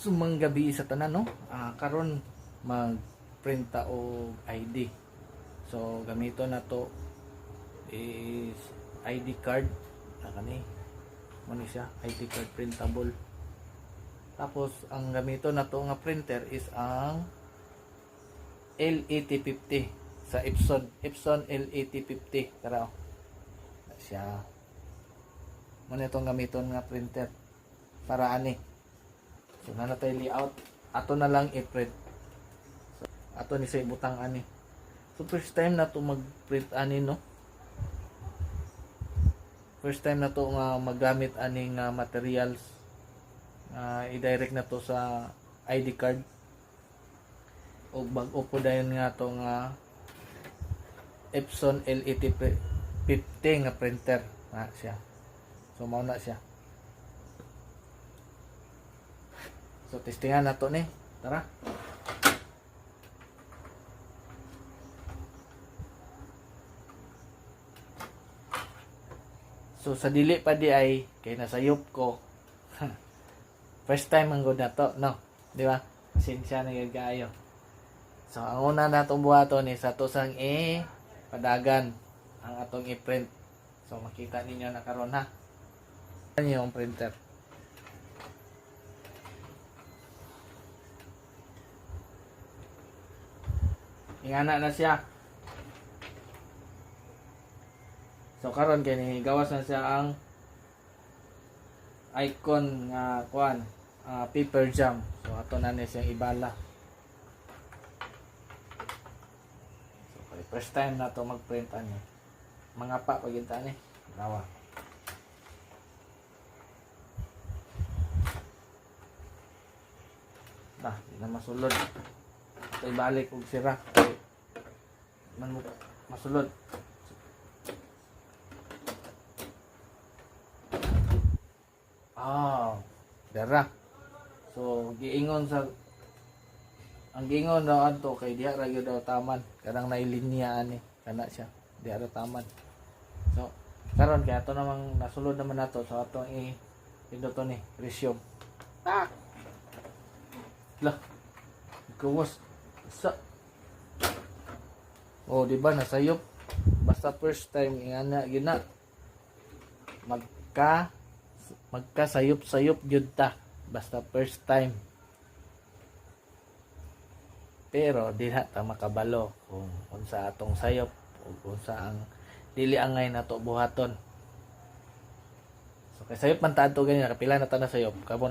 Sumang gabi sa tanan no. Karon mag-print ta og ID. So gamito na to is ID card na kani. Mo ni siya, ID card printable. Tapos ang gamito na to nga printer is ang L8050 sa Epson L8050 tara oh. Siya mo na itong gamiton nga printer para ani. So na tayo layout ato na lang i-print. So, ato ni sa ibutang ani. So first time na to mag-print ani no. First time na to nga magamit aning materials. I-direct na to sa ID card. O bag-o po dayon nga to nga Epson L8050 nga printer na siya. So mao na siya. So testingan na to ni. Tara. So sa dili pa di ay kay nasayop ko. First time ang gud na to, no? Di ba? Pasensya na gyud kaayo. So ang una natong buhaton is ato sang padagan ang atong i-print. So makita ninyo na karon ha. Ano yung printer? Ingana na siya. So karon kini gawas na siya ang icon nga kuan, paper jam. So ato na ni siyang ibala. So first time na to mag-print ani. Mga pa paginta ni. Nawa. Di na masulod. Ito ibalik og sira. Man masulod. Dara. So giingon sa ang giingon daw adto kay diha ra gyud daw taman. Kanang nailinya ani kana siya. Diha ra taman. So karon kay ato namang nasulod naman nato so atong pindot to ni resume. Lah. Gawas sa di ba nasayop basta first time ingana gina magkasayop-sayop gyud ta basta first time. Pero di na ta makabalo kung unsa atong sayop o unsa ang dili angay nato buhaton. So kay sayop man ta adto ganina kapila na ta na sayop kabon